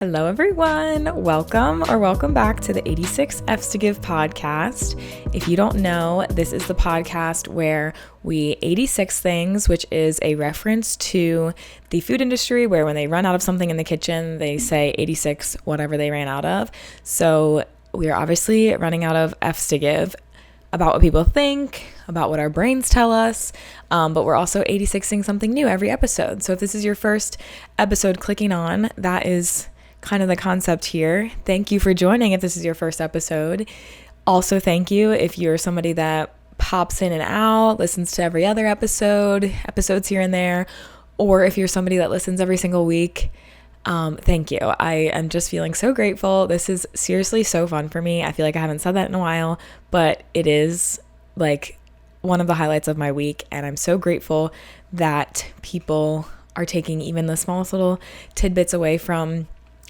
Hello, everyone. Welcome back to the 86 F's to Give podcast. If you don't know, this is the podcast where we 86 things, which is a reference to the food industry where when they run out of something in the kitchen, they say 86 whatever they ran out of. So we are obviously running out of F's to give about what people think, about what our brains tell us, but we're also 86ing something new every episode. So if this is your first episode clicking on, that is kind of the concept here. Thank you for joining if this is your first episode. Also, thank you if you're somebody that pops in and out, listens to every other episodes here and there, or if you're somebody that listens every single week. Thank you. I am just feeling so grateful. This is seriously so fun for me. I feel like I haven't said that in a while, but it is like one of the highlights of my week, and I'm so grateful that people are taking even the smallest little tidbits away from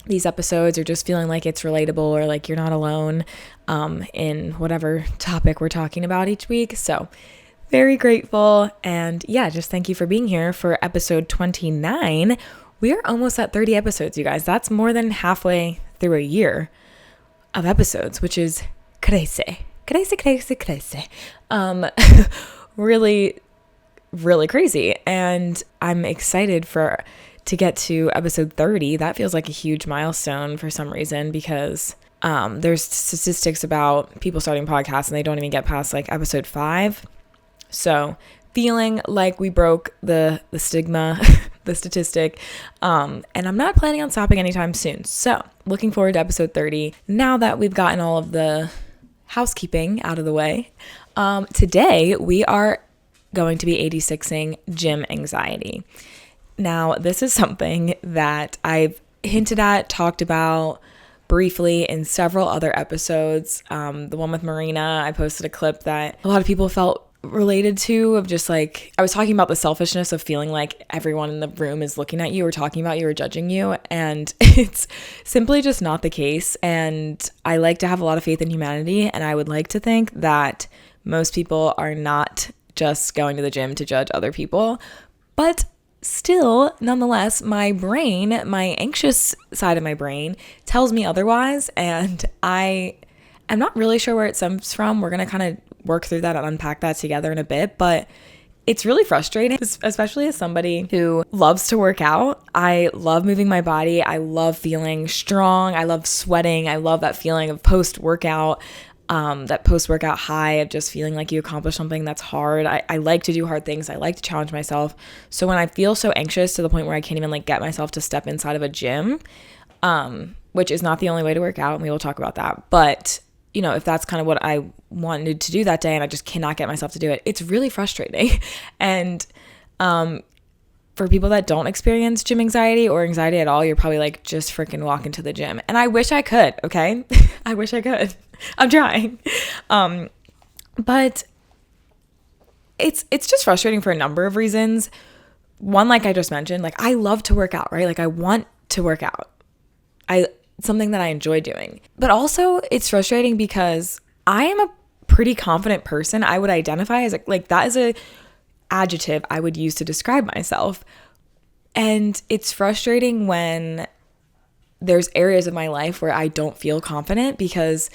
these episodes, or just feeling like it's relatable, or like you're not alone in whatever topic we're talking about each week. So very grateful. And yeah, just thank you for being here for episode 29. We are almost at 30 episodes, you guys. That's more than halfway through a year of episodes, which is crazy. Really, really crazy. And I'm excited to get to episode 30. That feels like a huge milestone for some reason, because there's statistics about people starting podcasts and they don't even get past like episode 5. So feeling like we broke the stigma, the statistic, and I'm not planning on stopping anytime soon. So looking forward to episode 30. Now that we've gotten all of the housekeeping out of the way, today we are going to be 86ing gym anxiety. Now, this is something that I've hinted at, talked about briefly in several other episodes. The one with Marina, I posted a clip that a lot of people felt related to, of just like, I was talking about the selfishness of feeling like everyone in the room is looking at you or talking about you or judging you. And it's simply just not the case. And I like to have a lot of faith in humanity. And I would like to think that most people are not just going to the gym to judge other people. But still, nonetheless, my brain, my anxious side of my brain tells me otherwise, and I am not really sure where it stems from. We're going to kind of work through that and unpack that together in a bit, but it's really frustrating, especially as somebody who loves to work out. I love moving my body. I love feeling strong. I love sweating. I love that feeling of post-workout. That post-workout high of just feeling like you accomplished something that's hard. I like to do hard things. I like to challenge myself. So when I feel so anxious to the point where I can't even like get myself to step inside of a gym, which is not the only way to work out, and we will talk about that. But, you know, if that's kind of what I wanted to do that day and I just cannot get myself to do it, it's really frustrating. And for people that don't experience gym anxiety or anxiety at all, you're probably like, just freaking walk into the gym. And I wish I could, okay? I wish I could. I'm trying. But it's just frustrating for a number of reasons. One, like I just mentioned, like I love to work out, right? Like I want to work out. It's something that I enjoy doing. But also it's frustrating because I am a pretty confident person. I would identify as like that is a adjective I would use to describe myself. And it's frustrating when there's areas of my life where I don't feel confident, because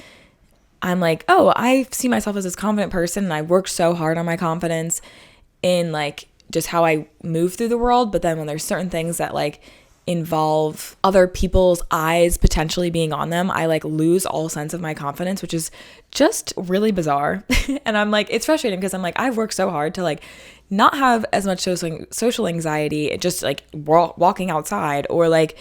I'm like, oh, I see myself as this confident person and I worked so hard on my confidence in like just how I move through the world. But then when there's certain things that like involve other people's eyes potentially being on them, I like lose all sense of my confidence, which is just really bizarre. And I'm like, it's frustrating because I'm like, I've worked so hard to like not have as much social anxiety, just like walking outside, or like,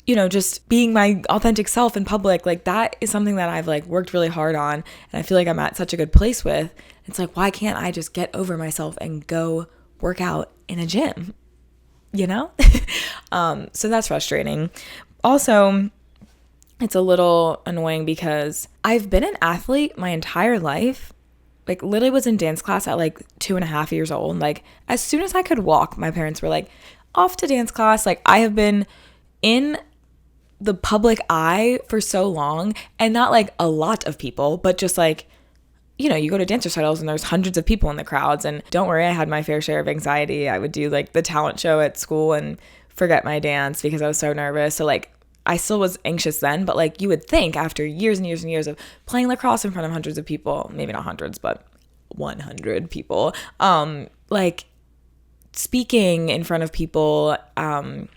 you know, just being my authentic self in public. Like that is something that I've like worked really hard on, and I feel like I'm at such a good place with. It's like, why can't I just get over myself and go work out in a gym, you know? So that's frustrating. Also, it's a little annoying because I've been an athlete my entire life. Like literally was in dance class at like 2.5 years old. Like as soon as I could walk, my parents were like, off to dance class. Like I have been in the public eye for so long, and not like a lot of people, but just like, you know, you go to dance recitals and there's hundreds of people in the crowds. And don't worry, I had my fair share of anxiety. I would do like the talent show at school and forget my dance because I was so nervous. So like I still was anxious then, but like you would think after years and years and years of playing lacrosse in front of hundreds of people, maybe not hundreds, but 100 people, like speaking in front of people, and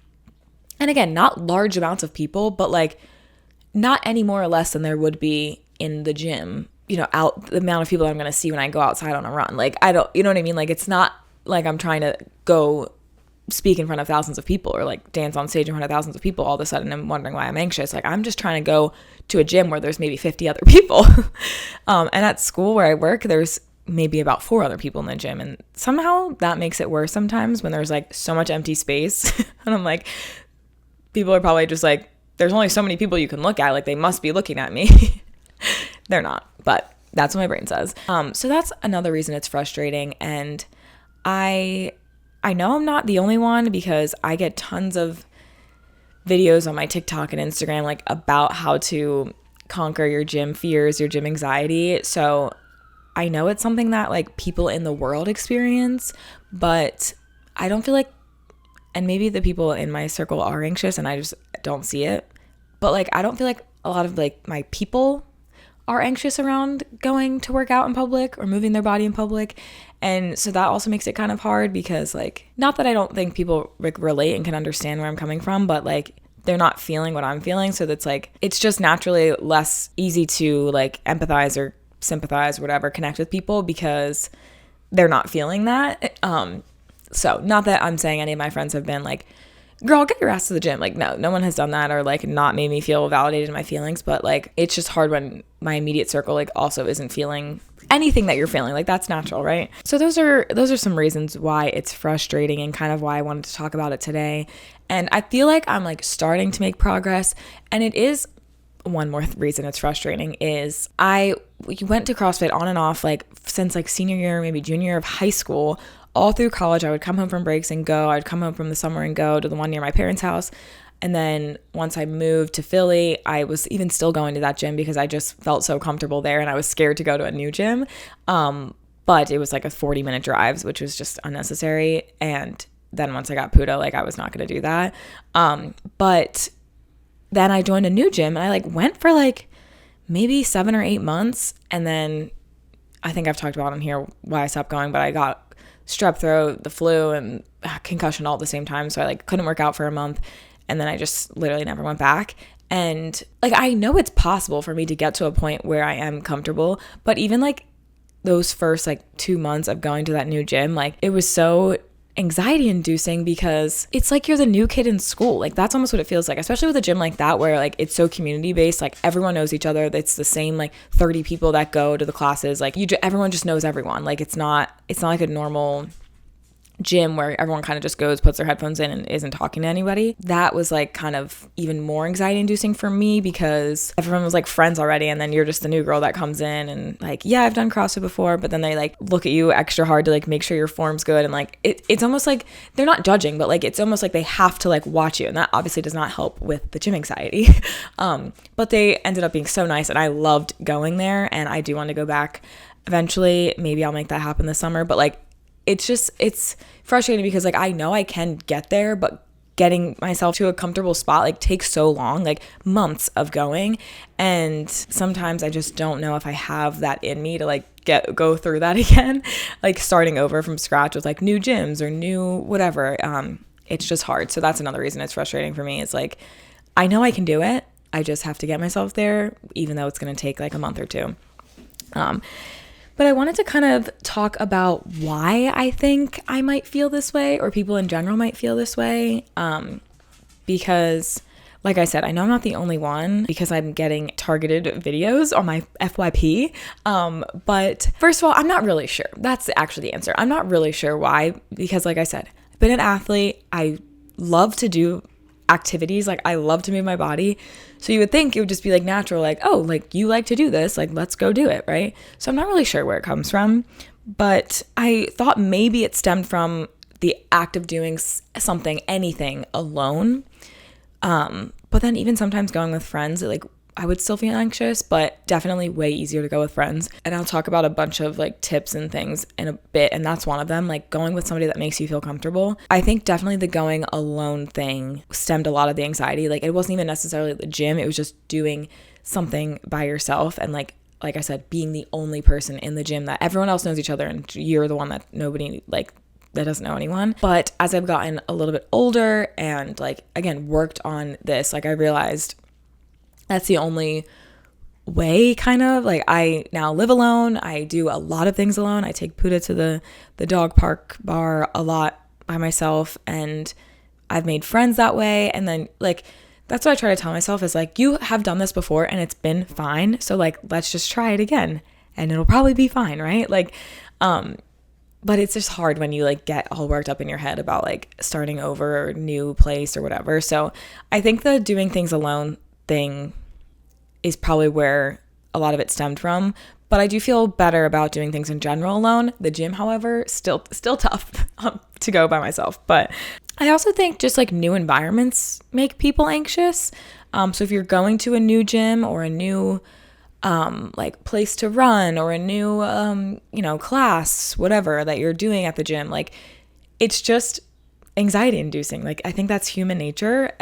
again, not large amounts of people, but like not any more or less than there would be in the gym, you know, out the amount of people that I'm going to see when I go outside on a run. Like, I don't, you know what I mean? Like, it's not like I'm trying to go speak in front of thousands of people or like dance on stage in front of thousands of people all of a sudden and wondering why I'm anxious. Like, I'm just trying to go to a gym where there's maybe 50 other people. And at school where I work, there's maybe about 4 other people in the gym. And somehow that makes it worse sometimes when there's like so much empty space. And I'm like, people are probably just like, there's only so many people you can look at. Like, they must be looking at me. They're not, but that's what my brain says. So that's another reason it's frustrating. And I know I'm not the only one, because I get tons of videos on my TikTok and Instagram like about how to conquer your gym fears, your gym anxiety. So I know it's something that like people in the world experience, but I don't feel like, and maybe the people in my circle are anxious and I just don't see it, but like I don't feel like a lot of like my people are anxious around going to work out in public or moving their body in public. And so that also makes it kind of hard, because like, not that I don't think people like relate and can understand where I'm coming from, but like they're not feeling what I'm feeling. So that's like, it's just naturally less easy to like empathize or sympathize or whatever, connect with people, because they're not feeling that. So not that I'm saying any of my friends have been like, girl, get your ass to the gym. Like, no one has done that or like not made me feel validated in my feelings. But like, it's just hard when my immediate circle like also isn't feeling anything that you're feeling. Like, that's natural, right? So those are some reasons why it's frustrating and kind of why I wanted to talk about it today. And I feel like I'm like starting to make progress. And it is one more reason it's frustrating is we went to CrossFit on and off like since like senior year, maybe junior year of high school. All through college, I would come home from breaks and go. I'd come home from the summer and go to the one near my parents' house. And then once I moved to Philly, I was even still going to that gym because I just felt so comfortable there and I was scared to go to a new gym. But it was like a 40-minute drive, which was just unnecessary. And then once I got Puda, like I was not going to do that. But then I joined a new gym and I like went for like maybe 7 or 8 months. And then I think I've talked about on here why I stopped going, but I got strep throat, the flu, and concussion all at the same time. So I like couldn't work out for a month. And then I just literally never went back. And like, I know it's possible for me to get to a point where I am comfortable, but even like those first like 2 months of going to that new gym, like it was so anxiety inducing because it's like you're the new kid in school. Like that's almost what it feels like, especially with a gym like that where like it's so community based, like everyone knows each other. It's the same like 30 people that go to the classes. Like everyone just knows everyone. Like it's not like a normal gym where everyone kind of just goes, puts their headphones in and isn't talking to anybody. That was like kind of even more anxiety inducing for me because everyone was like friends already, and then you're just the new girl that comes in and like, yeah, I've done CrossFit before, but then they like look at you extra hard to like make sure your form's good, and like it's almost like they're not judging, but like it's almost like they have to like watch you, and that obviously does not help with the gym anxiety. But they ended up being so nice and I loved going there, and I do want to go back eventually. Maybe I'll make that happen this summer, but like it's frustrating because like I know I can get there, but getting myself to a comfortable spot like takes so long, like months of going, and sometimes I just don't know if I have that in me to like go through that again, like starting over from scratch with like new gyms or new whatever. It's just hard. So that's another reason it's frustrating for me. It's like I know I can do it, I just have to get myself there, even though it's going to take like a month or two. But I wanted to kind of talk about why I think I might feel this way, or people in general might feel this way, because like I said, I know I'm not the only one because I'm getting targeted videos on my FYP. But first of all, I'm not really sure. That's actually the answer. I'm not really sure why, because like I said, I've been an athlete. I love to do activities. Like I love to move my body. So you would think it would just be like natural, like, oh, like you like to do this, like let's go do it, right? So I'm not really sure where it comes from, but I thought maybe it stemmed from the act of doing something, anything alone. But then even sometimes going with friends, like I would still feel anxious, but definitely way easier to go with friends. And I'll talk about a bunch of like tips and things in a bit, and that's one of them, like going with somebody that makes you feel comfortable. I think definitely the going alone thing stemmed a lot of the anxiety. Like it wasn't even necessarily the gym, it was just doing something by yourself, and like I said, being the only person in the gym that everyone else knows each other and you're the one that nobody like that doesn't know anyone. But as I've gotten a little bit older and like again worked on this, like I realized that's the only way, kind of. Like I now live alone. I do a lot of things alone. I take Puda to the dog park bar a lot by myself, and I've made friends that way. And then like that's what I try to tell myself is like, you have done this before and it's been fine. So like, let's just try it again and it'll probably be fine, right? Like, but it's just hard when you like get all worked up in your head about like starting over or new place or whatever. So I think the doing things alone thing is probably where a lot of it stemmed from. But I do feel better about doing things in general alone. The gym, however, still tough to go by myself. But I also think just like new environments make people anxious. So if you're going to a new gym or a new like place to run or a new class, whatever that you're doing at the gym, like it's just anxiety inducing. Like I think that's human nature.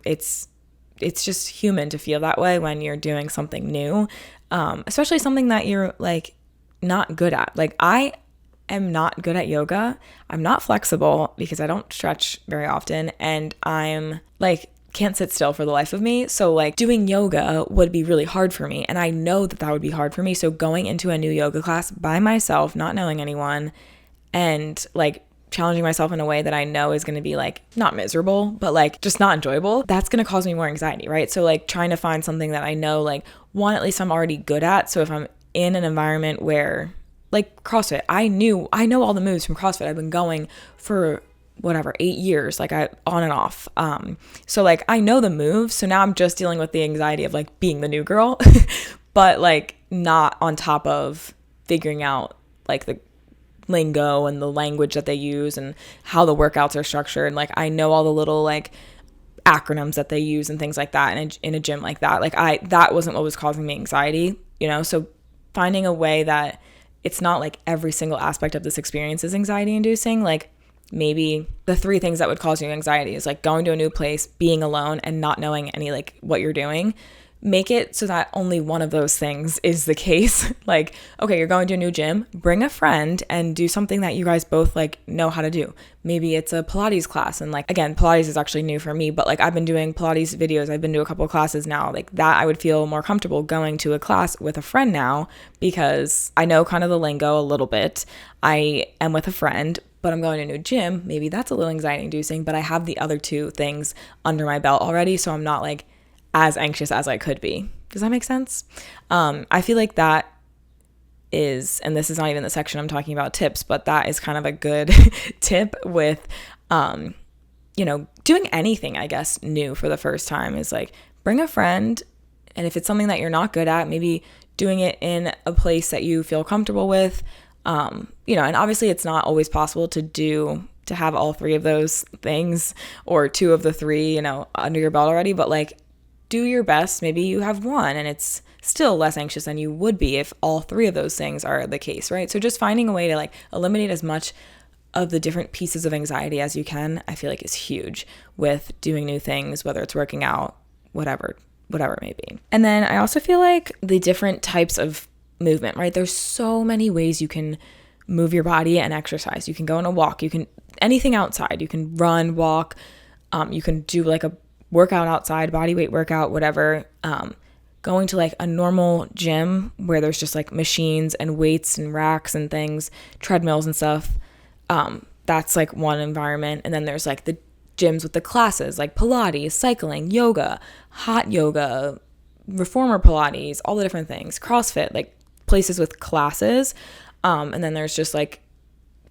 It's just human to feel that way when you're doing something new, especially something that you're like not good at. Like I am not good at yoga. I'm not flexible because I don't stretch very often, and I'm like can't sit still for the life of me. So like doing yoga would be really hard for me, and I know that would be hard for me. So going into a new yoga class by myself, not knowing anyone, and like challenging myself in a way that I know is going to be like not miserable, but like just not enjoyable, that's going to cause me more anxiety, right? So like trying to find something that I know, like one, at least I'm already good at. So if I'm in an environment where like CrossFit, I know all the moves from CrossFit. I've been going for whatever, 8 years, like I on and off. So like I know the moves. So now I'm just dealing with the anxiety of like being the new girl, but like not on top of figuring out like the lingo and the language that they use and how the workouts are structured. Like I know all the little like acronyms that they use and things like that in a gym like that. Like that wasn't what was causing me anxiety, so finding a way that it's not like every single aspect of this experience is anxiety inducing. Like maybe the 3 things that would cause you anxiety is like going to a new place, being alone, and not knowing any like what you're doing. Make it so that only one of those things is the case. Like, okay, you're going to a new gym, bring a friend and do something that you guys both like know how to do. Maybe it's a Pilates class. And like, again, Pilates is actually new for me, but like I've been doing Pilates videos. I've been to a couple of classes now. Like that, I would feel more comfortable going to a class with a friend now because I know kind of the lingo a little bit. I am with a friend, but I'm going to a new gym. Maybe that's a little anxiety inducing, but I have the other 2 things under my belt already. So I'm not like as anxious as I could be. Does that make sense? I feel like that is, and this is not even the section I'm talking about tips, but that is kind of a good tip with, doing anything, I guess, new for the first time is like bring a friend. And if it's something that you're not good at, maybe doing it in a place that you feel comfortable with, and obviously it's not always possible to have all 3 of those things or 2 of the 3, under your belt already, but like, do your best. Maybe you have 1 and it's still less anxious than you would be if all 3 of those things are the case, right? So just finding a way to like eliminate as much of the different pieces of anxiety as you can, I feel like is huge with doing new things, whether it's working out, whatever it may be. And then I also feel like the different types of movement, right? There's so many ways you can move your body and exercise. You can go on a walk, you can anything outside, you can run, walk, you can do like a workout outside, body weight workout, whatever. Going to like a normal gym where there's just like machines and weights and racks and things, treadmills and stuff. That's like one environment. And then there's like the gyms with the classes like Pilates, cycling, yoga, hot yoga, reformer Pilates, all the different things, CrossFit, like places with classes. And then there's just like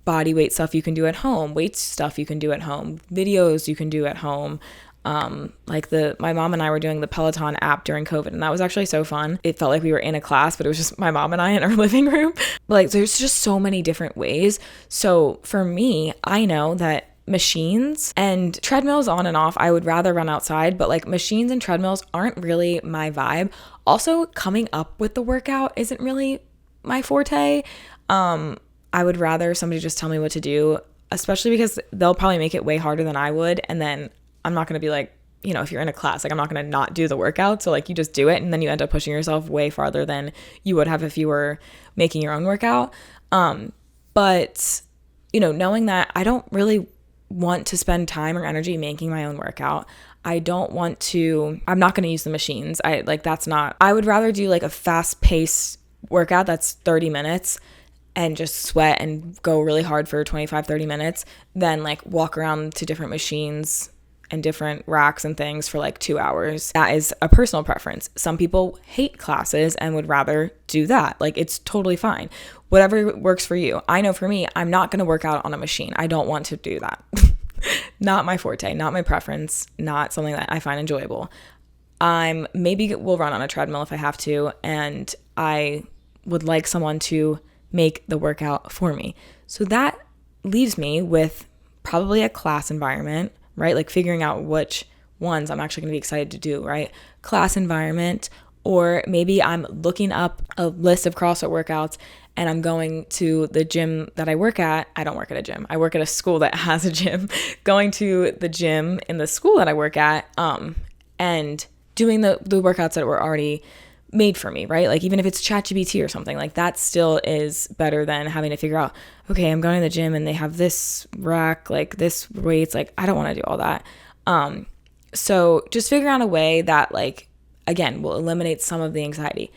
body weight stuff you can do at home, weight stuff you can do at home, videos you can do at home. My mom and I were doing the Peloton app during COVID, and that was actually so fun. It felt like we were in a class, but it was just my mom and I in our living room. Like there's just so many different ways. So for me, I know that machines and treadmills on and off. I would rather run outside, but like machines and treadmills aren't really my vibe. Also, coming up with the workout isn't really my forte. I would rather somebody just tell me what to do, especially because they'll probably make it way harder than I would. And then I'm not going to be like, you know, if you're in a class, like I'm not going to not do the workout. So like you just do it and then you end up pushing yourself way farther than you would have if you were making your own workout. But, you know, knowing that I don't really want to spend time or energy making my own workout. I'm not going to use the machines. I would rather do like a fast paced workout that's 30 minutes and just sweat and go really hard for 25-30 minutes than like walk around to different machines and different racks and things for like 2 hours. That is a personal preference. Some people hate classes and would rather do that. Like it's totally fine. Whatever works for you. I know for me, I'm not going to work out on a machine. I don't want to do that. Not my forte, not my preference, not something that I find enjoyable. Maybe will run on a treadmill if I have to, and I would like someone to make the workout for me. So that leaves me with probably a class environment, right? Like figuring out which ones I'm actually going to be excited to do, right? Class environment, or maybe I'm looking up a list of CrossFit workouts and I'm going to the gym that I work at. I don't work at a gym. I work at a school that has a gym. Going to the gym in the school that I work at, and doing the workouts that were already made for me, right? Like even if it's ChatGPT or something, like that still is better than having to figure out, okay, I'm going to the gym and they have this rack, like this weights, like I don't want to do all that. So just figure out a way that like, again, will eliminate some of the anxiety.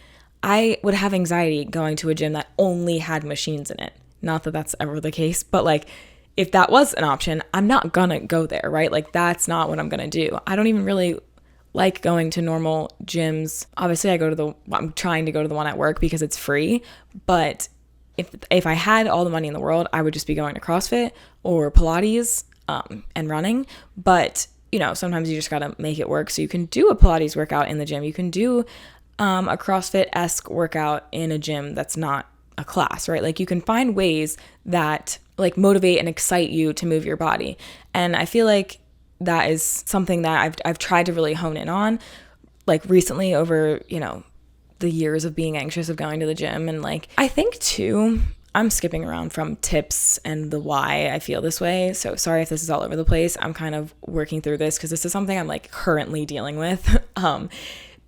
I would have anxiety going to a gym that only had machines in it. Not that that's ever the case, but like if that was an option, I'm not gonna go there, right? Like that's not what I'm gonna do. I don't even really like going to normal gyms. Obviously, I'm trying to go to the one at work because it's free. But if I had all the money in the world, I would just be going to CrossFit or Pilates and running. But, you know, sometimes you just got to make it work. So you can do a Pilates workout in the gym. You can do a CrossFit-esque workout in a gym that's not a class, right? Like you can find ways that like motivate and excite you to move your body. And I feel like that is something that I've tried to really hone in on, like recently over, you know, the years of being anxious of going to the gym. And like, I think too, I'm skipping around from tips and the why I feel this way. So sorry if this is all over the place. I'm kind of working through this because this is something I'm like currently dealing with.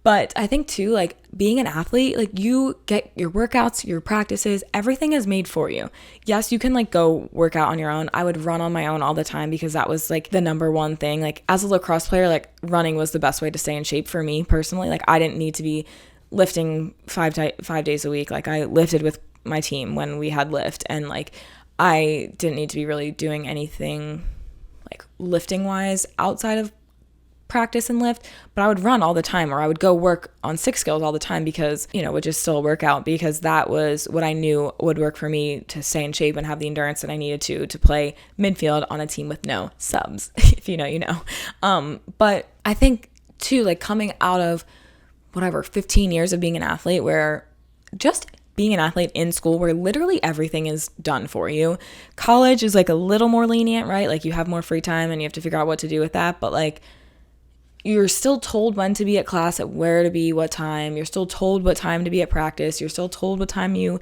But I think too, like being an athlete, like you get your workouts, your practices, everything is made for you. Yes, you can like go work out on your own. I would run on my own all the time because that was like the number one thing. Like as a lacrosse player, like running was the best way to stay in shape for me personally. Like I didn't need to be lifting 5 days a week. Like I lifted with my team when we had lift, and like I didn't need to be really doing anything like lifting wise outside of practice and lift, but I would run all the time, or I would go work on 6 skills all the time because, you know, would just still work out because that was what I knew would work for me to stay in shape and have the endurance that I needed to play midfield on a team with no subs. If you know, you know. But I think too, like coming out of whatever 15 years of being an athlete, where just being an athlete in school where literally everything is done for you. College is like a little more lenient, right? Like you have more free time and you have to figure out what to do with that, but like you're still told when to be at class, at where to be, what time. You're still told what time to be at practice. You're still told what time your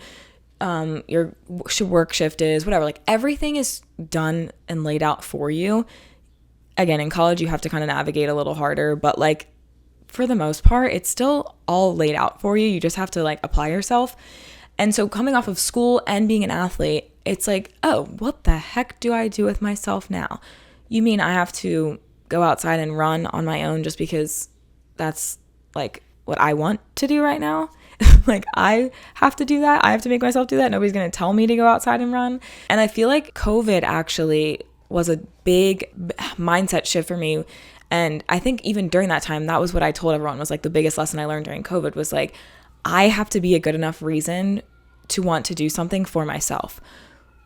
work shift is, whatever. Like everything is done and laid out for you. Again, in college, you have to kind of navigate a little harder, but like for the most part, it's still all laid out for you. You just have to like apply yourself. And so coming off of school and being an athlete, it's like, oh, what the heck do I do with myself now? You mean I have to go outside and run on my own just because that's like what I want to do right now? Like I have to do that. I have to make myself do that. Nobody's going to tell me to go outside and run. And I feel like COVID actually was a big mindset shift for me. And I think even during that time, that was what I told everyone was like the biggest lesson I learned during COVID was like, I have to be a good enough reason to want to do something for myself.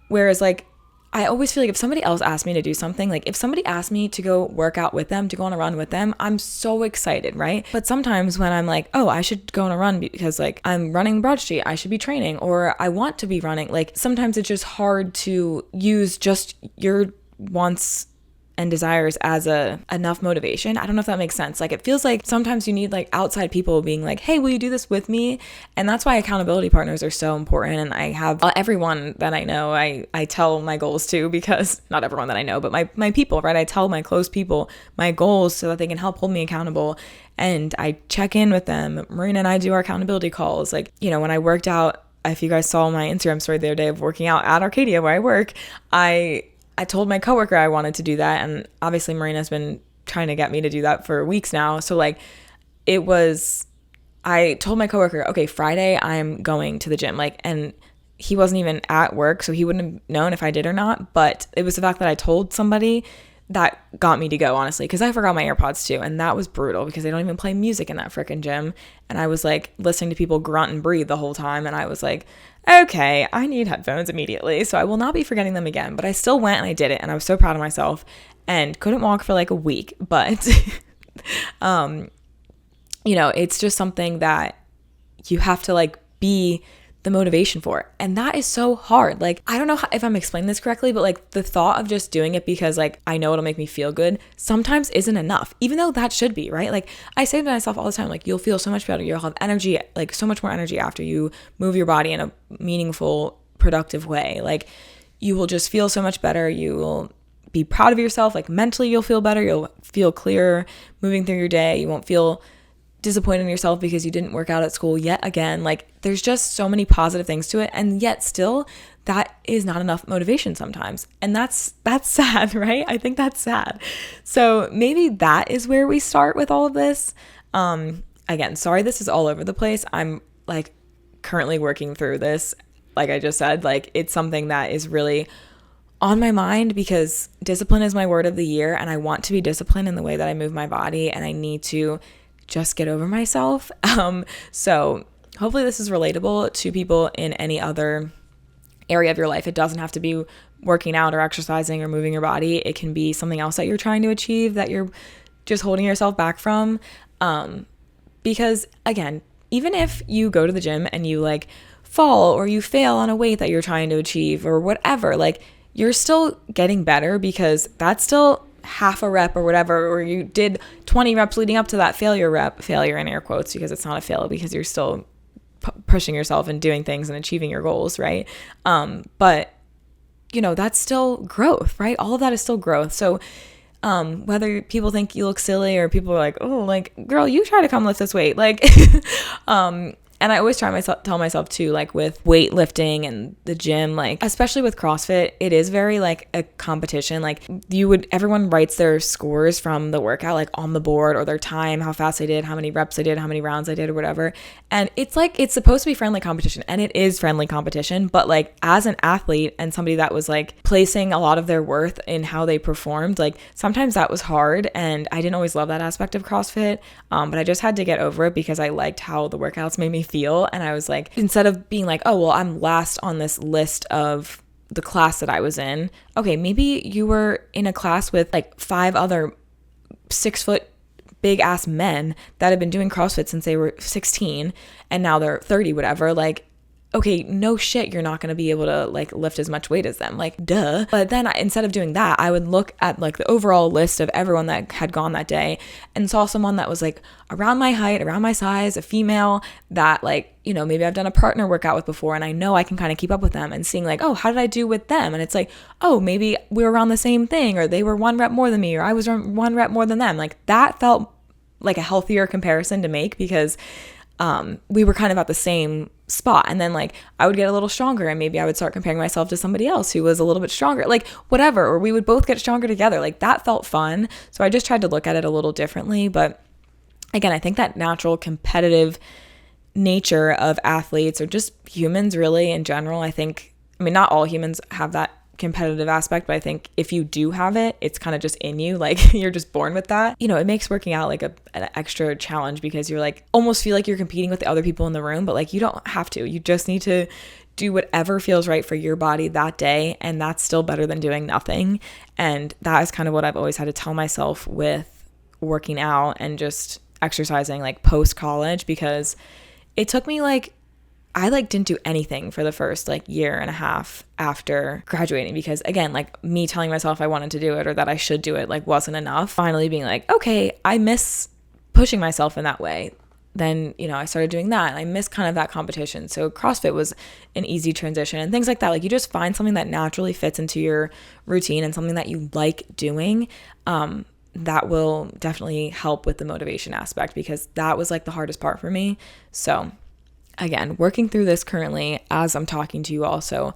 Whereas like, I always feel like if somebody else asked me to do something, like if somebody asked me to go work out with them, to go on a run with them, I'm so excited, right? But sometimes when I'm like, oh, I should go on a run because like I'm running Broad Street, I should be training, or I want to be running, like sometimes it's just hard to use just your wants and desires as enough motivation. I don't know if that makes sense. Like, it feels like sometimes you need like outside people being like, hey, will you do this with me? And that's why accountability partners are so important. And I have everyone that I know, I tell my goals to, because not everyone that I know, but my people, right? I tell my close people my goals so that they can help hold me accountable. And I check in with them. Marina and I do our accountability calls. Like, you know, when I worked out, if you guys saw my Instagram story the other day of working out at Arcadia where I work, I told my coworker I wanted to do that. And obviously Marina's been trying to get me to do that for weeks now. So like I told my coworker, okay, Friday I'm going to the gym. Like, and he wasn't even at work, so he wouldn't have known if I did or not. But it was the fact that I told somebody that got me to go, honestly, because I forgot my AirPods too. And that was brutal because they don't even play music in that freaking gym. And I was like listening to people grunt and breathe the whole time. And I was like, okay, I need headphones immediately. So I will not be forgetting them again. But I still went and I did it. And I was so proud of myself and couldn't walk for like a week. But, you know, it's just something that you have to like be the motivation for it. And that is so hard. Like, I don't know if I'm explaining this correctly, but like the thought of just doing it because like I know it'll make me feel good sometimes isn't enough, even though that should be, right? Like, I say to myself all the time, like, you'll feel so much better. You'll have energy, like so much more energy after you move your body in a meaningful, productive way. Like, you will just feel so much better. You will be proud of yourself. Like, mentally you'll feel better. You'll feel clearer moving through your day. You won't feel disappointed in yourself because you didn't work out at school yet again. Like, there's just so many positive things to it, and yet still that is not enough motivation sometimes. And that's sad, right? I think that's sad. So maybe that is where we start with all of this. Again, sorry, this is all over the place. I'm like currently working through this. Like I just said, like, it's something that is really on my mind because discipline is my word of the year, and I want to be disciplined in the way that I move my body, and I need to just get over myself. So hopefully this is relatable to people in any other area of your life. It doesn't have to be working out or exercising or moving your body. It can be something else that you're trying to achieve that you're just holding yourself back from. Because again, even if you go to the gym and you like fall or you fail on a weight that you're trying to achieve or whatever, like, you're still getting better because that's still half a rep or whatever, or you did 20 reps leading up to that failure in air quotes, because it's not a fail because you're still pushing yourself and doing things and achieving your goals, right? But you know, that's still growth, right? All of that is still growth. So whether people think you look silly or people are like, oh, like, girl, you try to come lift this weight, like and I always tell myself too, like with weightlifting and the gym, like especially with CrossFit, it is very like a competition. Like everyone writes their scores from the workout, like on the board, or their time, how fast they did, how many reps they did, how many rounds they did, or whatever. And it's like, it's supposed to be friendly competition, and it is friendly competition. But like, as an athlete and somebody that was like placing a lot of their worth in how they performed, like sometimes that was hard, and I didn't always love that aspect of CrossFit. But I just had to get over it because I liked how the workouts made me feel. And I was like, instead of being like, oh, well, I'm last on this list of the class that I was in. Okay, maybe you were in a class with like 5 other 6-foot big ass men that have been doing CrossFit since they were 16 and now they're 30, whatever. Like, okay, no shit, you're not going to be able to like lift as much weight as them, like duh. But then instead of doing that, I would look at like the overall list of everyone that had gone that day and saw someone that was like around my height, around my size, a female that like, you know, maybe I've done a partner workout with before and I know I can kind of keep up with them, and seeing like, oh, how did I do with them? And it's like, oh, maybe we were around the same thing, or they were 1 rep more than me, or I was 1 rep more than them. Like, that felt like a healthier comparison to make because we were kind of at the same spot. And then like I would get a little stronger and maybe I would start comparing myself to somebody else who was a little bit stronger, like whatever, or we would both get stronger together. Like, that felt fun. So I just tried to look at it a little differently. But again, I think that natural competitive nature of athletes, or just humans really in general, I mean, not all humans have that competitive aspect, but I think if you do have it, it's kind of just in you, like you're just born with that. You know, it makes working out like an extra challenge because you're like almost feel like you're competing with the other people in the room, but like you don't have to. You just need to do whatever feels right for your body that day, and that's still better than doing nothing. And that is kind of what I've always had to tell myself with working out and just exercising like post college, because it took me like I like didn't do anything for the first like year and a half after graduating because again, like me telling myself I wanted to do it or that I should do it like wasn't enough. Finally being like, okay, I miss pushing myself in that way. Then, I started doing that and I missed kind of that competition. So CrossFit was an easy transition and things like that. Like you just find something that naturally fits into your routine and something that you like doing. That will definitely help with the motivation aspect because that was like the hardest part for me. So again, working through this currently as I'm talking to you also,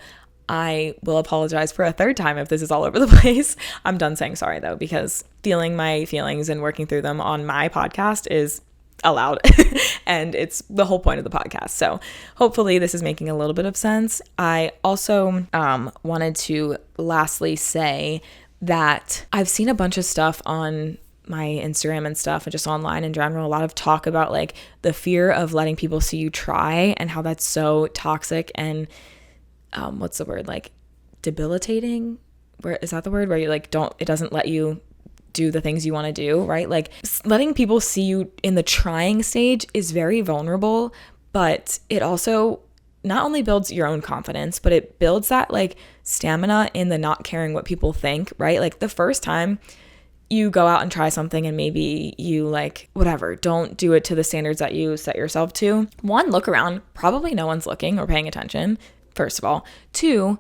I will apologize for a third time if this is all over the place. I'm done saying sorry though, because feeling my feelings and working through them on my podcast is allowed and it's the whole point of the podcast. So hopefully this is making a little bit of sense. I also wanted to lastly say that I've seen a bunch of stuff on my Instagram and stuff and just online in general, a lot of talk about like the fear of letting people see you try and how that's so toxic and what's the word, like debilitating? Where is that the word where you like it doesn't let you do the things you want to do, right? Like letting people see you in the trying stage is very vulnerable, but it also not only builds your own confidence, but it builds that like stamina in the not caring what people think, right? Like the first time you go out and try something and maybe you like whatever, don't do it to the standards that you set yourself to. One, look around, probably no one's looking or paying attention, first of all. Two,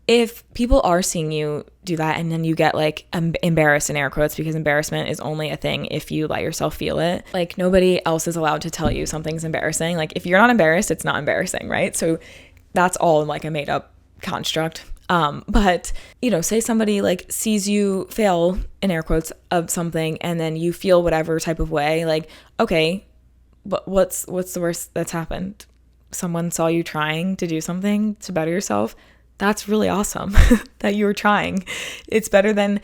if people are seeing you do that and then you get like embarrassed in air quotes, because embarrassment is only a thing if you let yourself feel it. Like nobody else is allowed to tell you something's embarrassing. Like if you're not embarrassed, it's not embarrassing, right? So that's all like a made up construct. But say somebody like sees you fail in air quotes of something and then you feel whatever type of way, like, okay, but what's the worst that's happened? Someone saw you trying to do something to better yourself. That's really awesome that you were trying. It's better than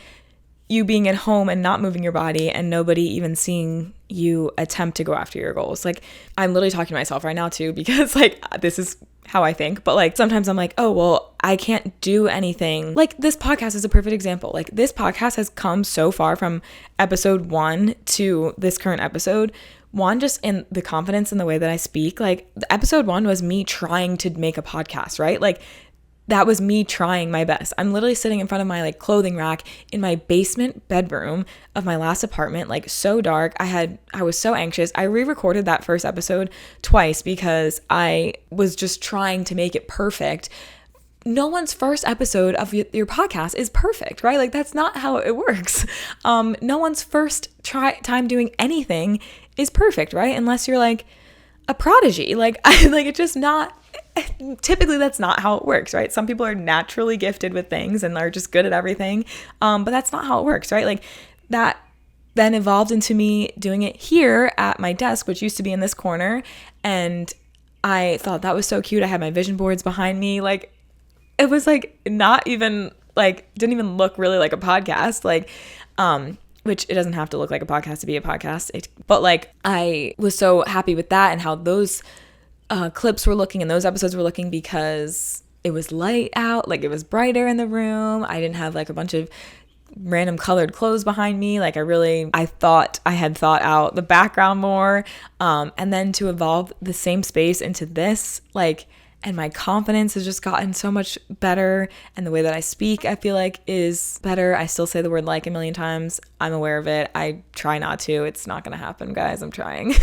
you being at home and not moving your body and nobody even seeing you attempt to go after your goals. Like I'm literally talking to myself right now too, because like this is how I think, but like sometimes I'm like, oh, well, I can't do anything. Like this podcast is a perfect example. Like this podcast has come so far from episode 1 to this current episode. One, just in the confidence in the way that I speak. Like the episode 1 was me trying to make a podcast, right? Like that was me trying my best. I'm literally sitting in front of my like clothing rack in my basement bedroom of my last apartment, like so dark. I was so anxious. I re-recorded that first episode twice because I was just trying to make it perfect. No one's first episode of your podcast is perfect, right? Like that's not how it works. No one's first time doing anything is perfect, right? Unless you're like a prodigy. Like it's just not. Typically that's not how it works, right? Some people are naturally gifted with things and are just good at everything. But that's not how it works, right? Like that then evolved into me doing it here at my desk, which used to be in this corner. And I thought that was so cute. I had my vision boards behind me. Like it was like not even like, didn't even look really like a podcast. Like, which it doesn't have to look like a podcast to be a podcast. But like I was so happy with that and how those clips were looking and those episodes were looking because it was light out, like it was brighter in the room. I didn't have like a bunch of random colored clothes behind me. Like I thought I had thought out the background more. And then to evolve the same space into this, like, and my confidence has just gotten so much better. And the way that I speak, I feel like is better. I still say the word like a million times. I'm aware of it. I try not to. It's not going to happen, guys. I'm trying.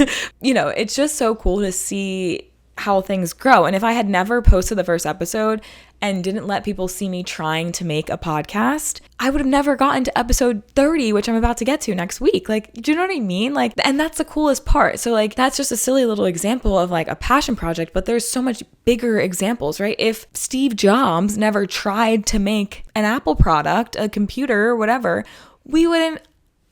It's just so cool to see how things grow. And if I had never posted the first episode and didn't let people see me trying to make a podcast, I would have never gotten to episode 30, which I'm about to get to next week. Like, do you know what I mean? Like, and that's the coolest part. So like, that's just a silly little example of like a passion project, but there's so much bigger examples, right? If Steve Jobs never tried to make an Apple product, a computer or whatever,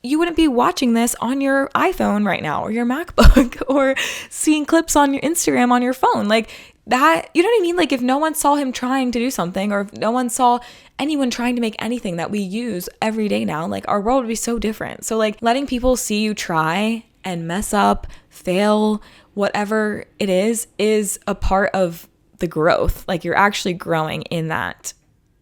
you wouldn't be watching this on your iPhone right now or your MacBook or seeing clips on your Instagram on your phone. Like that, you know what I mean? Like if no one saw him trying to do something or if no one saw anyone trying to make anything that we use every day now, like our world would be so different. So like letting people see you try and mess up, fail, whatever it is a part of the growth. Like you're actually growing in that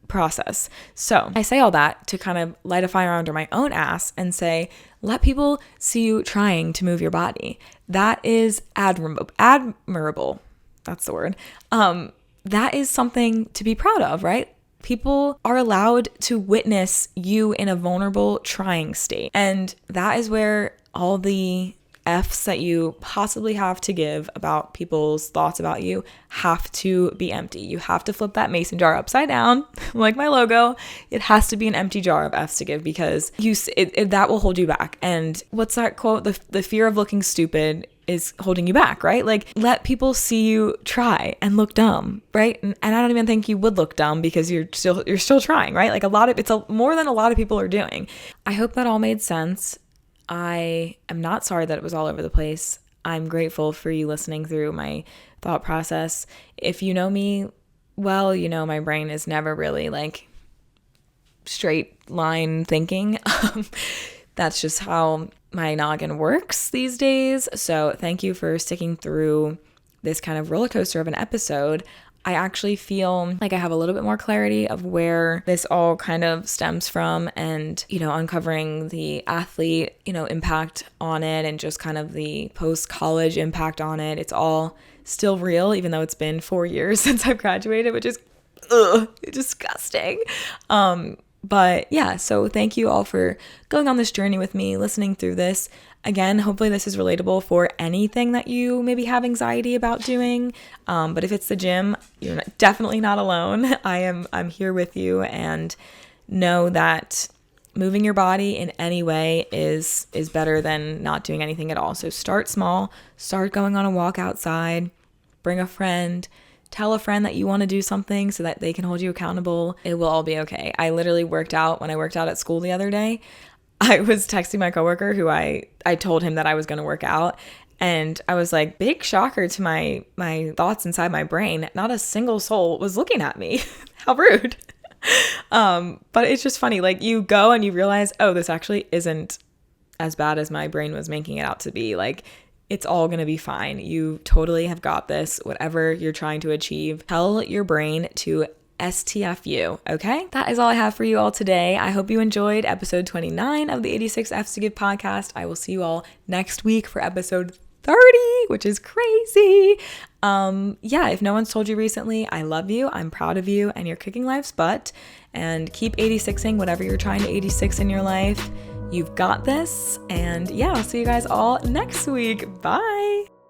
process. So I say all that to kind of light a fire under my own ass and say, let people see you trying to move your body. That is admirable. that's the word. That is something to be proud of, right? People are allowed to witness you in a vulnerable, trying state. And that is where all the F's that you possibly have to give about people's thoughts about you have to be empty. You have to flip that mason jar upside down, like my logo. It has to be an empty jar of F's to give, because that will hold you back. And what's that quote? The fear of looking stupid is holding you back, right? Like, let people see you try and look dumb, right? And I don't even think you would look dumb, because you're still trying, right? Like, it's more than a lot of people are doing. I hope that all made sense. I am not sorry that it was all over the place. I'm grateful for you listening through my thought process. If you know me well, you know my brain is never really like straight line thinking. That's just how my noggin works these days. So thank you for sticking through this kind of roller coaster of an episode. I actually feel like I have a little bit more clarity of where this all kind of stems from, and, uncovering the athlete, impact on it, and just kind of the post-college impact on it. It's all still real, even though it's been 4 years since I've graduated, which is disgusting. But yeah, so thank you all for going on this journey with me, listening through this. Again, hopefully this is relatable for anything that you maybe have anxiety about doing. But if it's the gym, you're definitely not alone. I'm here with you, and know that moving your body in any way is better than not doing anything at all. So start small, start going on a walk outside, bring a friend, tell a friend that you want to do something so that they can hold you accountable. It will all be okay. I literally worked out when I worked out at school the other day. I was texting my coworker who I told him that I was going to work out, and I was like, big shocker to my thoughts inside my brain. Not a single soul was looking at me. How rude. But it's just funny. Like, you go and you realize, oh, this actually isn't as bad as my brain was making it out to be. Like, it's all going to be fine. You totally have got this. Whatever you're trying to achieve, tell your brain to STFU, okay? That is all I have for you all today. I hope you enjoyed episode 29 of the 86 F's to Give podcast. I will see you all next week for episode 30, which is crazy. If no one's told you recently, I love you, I'm proud of you, and you're kicking life's butt. And keep 86ing whatever you're trying to 86 in your life. You've got this. And yeah, I'll see you guys all next week. Bye.